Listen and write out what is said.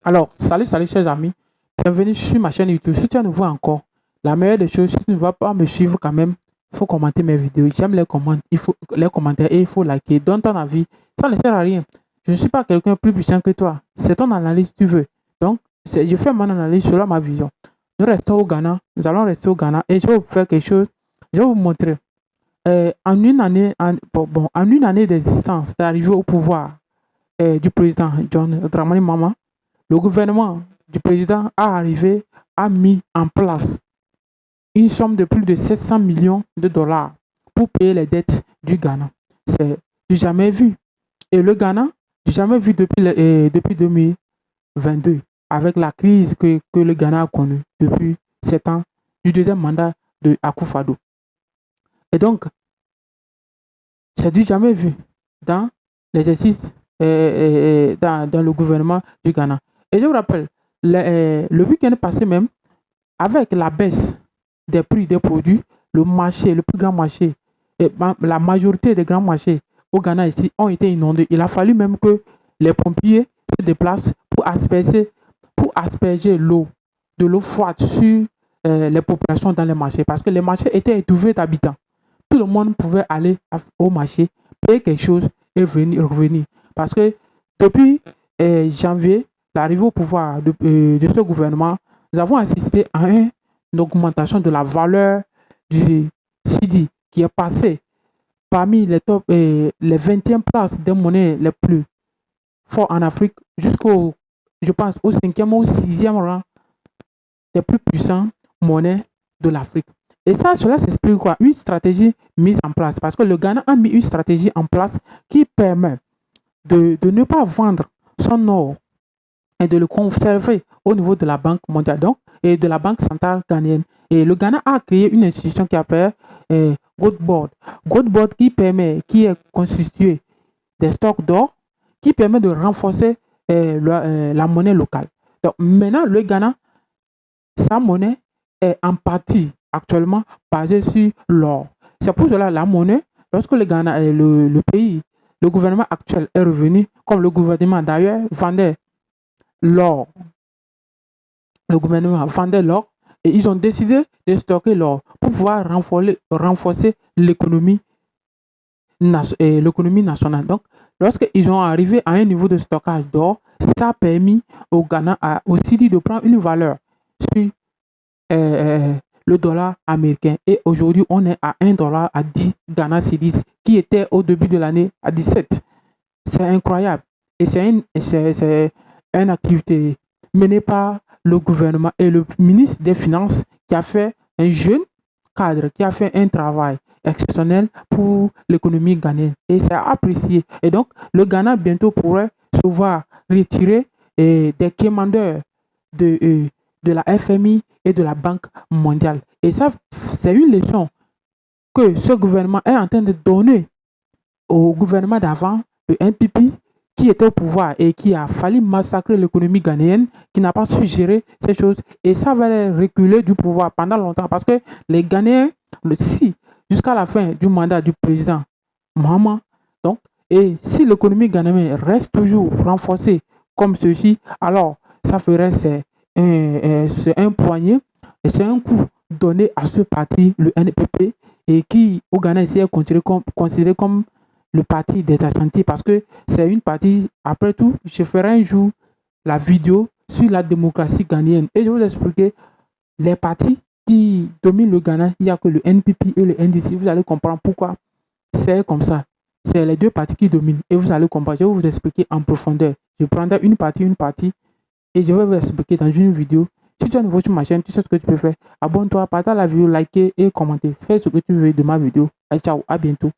Alors, salut chers amis, bienvenue sur ma chaîne YouTube. Si tu es nouveau encore, la meilleure des choses, si tu ne vas pas me suivre quand même, il faut commenter mes vidéos. J'aime les commentaires et il faut liker. Donne ton avis, ça ne sert à rien. Je ne suis pas quelqu'un plus puissant que toi. C'est ton analyse que tu veux. Donc, je fais mon analyse selon ma vision. Nous restons au Ghana, nous allons rester au Ghana et je vais vous faire quelque chose. Je vais vous montrer. En une année d'existence, d'arriver au pouvoir du président John Dramani Mahama, le gouvernement du président a mis en place une somme de plus de 700 millions de dollars pour payer les dettes du Ghana. C'est du jamais vu. Et le Ghana, du jamais vu depuis 2022, avec la crise que le Ghana a connue depuis 7 ans du deuxième mandat de Akufo-Addo. Et donc, c'est du jamais vu dans l'exercice, dans le gouvernement du Ghana. Et je vous rappelle, le week-end passé même, avec la baisse des prix des produits, le plus grand marché, la majorité des grands marchés au Ghana ici ont été inondés. Il a fallu même que les pompiers se déplacent pour asperger de l'eau froide sur les populations dans les marchés, parce que les marchés étaient étouffés d'habitants. Tout le monde pouvait aller au marché, payer quelque chose et revenir. Parce que depuis janvier, l'arrivée au pouvoir de ce gouvernement, nous avons assisté à une augmentation de la valeur du CEDI qui est passé parmi les 20e places des monnaies les plus fortes en Afrique jusqu'au, je pense, au 5e ou 6e rang des plus puissantes monnaies de l'Afrique. Et cela s'explique quoi? Une stratégie mise en place. Parce que le Ghana a mis une stratégie en place qui permet de ne pas vendre son or et de le conserver au niveau de la Banque mondiale et de la Banque centrale ghanéenne. Et le Ghana a créé une institution qui s'appelle Gold Board. Gold Board qui est constitué des stocks d'or, qui permet de renforcer la monnaie locale. Donc maintenant, le Ghana, sa monnaie est en partie actuellement basée sur l'or. C'est pour cela la monnaie, lorsque le Ghana, le gouvernement actuel est revenu, comme le gouvernement d'ailleurs vendait l'or. Le gouvernement vendait l'or et ils ont décidé de stocker l'or pour pouvoir renforcer l'économie nationale. Donc, lorsqu'ils sont arrivés à un niveau de stockage d'or, ça a permis au Ghana, au CEDI de prendre une valeur sur le dollar américain. Et aujourd'hui, on est à 1 dollar à 10 Ghana cedis, qui était au début de l'année à 17. C'est incroyable. Et c'est une activité menée par le gouvernement et le ministre des Finances qui a fait un jeune cadre, qui a fait un travail exceptionnel pour l'économie ghanéenne. Et c'est apprécié. Et donc, le Ghana bientôt pourrait se voir retirer des commandeurs de la FMI et de la Banque mondiale. Et ça, c'est une leçon que ce gouvernement est en train de donner au gouvernement d'avant, le NPP, qui était au pouvoir et qui a fallu massacrer l'économie ghanéenne, qui n'a pas su gérer ces choses. Et ça va les reculer du pouvoir pendant longtemps, parce que les Ghanéens, jusqu'à la fin du mandat du président Mahama, donc, et si l'économie ghanéenne reste toujours renforcée comme ceci, alors ça ferait c'est un poignet et c'est un coup donné à ce parti, le NPP, et qui au Ghana ici est considéré comme le parti des Ashanti, parce que c'est une partie, après tout, je ferai un jour la vidéo sur la démocratie ghanéenne et je vais vous expliquer les partis qui dominent le Ghana. Il n'y a que le NPP et le NDC. Vous allez comprendre pourquoi c'est comme ça. C'est les deux partis qui dominent et vous allez comprendre. Je vais vous expliquer en profondeur. Je prendrai une partie et je vais vous expliquer dans une vidéo. Si tu es nouveau sur ma chaîne, tu sais ce que tu peux faire. Abonne-toi, partage la vidéo, likez et commentez. Fais ce que tu veux de ma vidéo. Allez, ciao, à bientôt.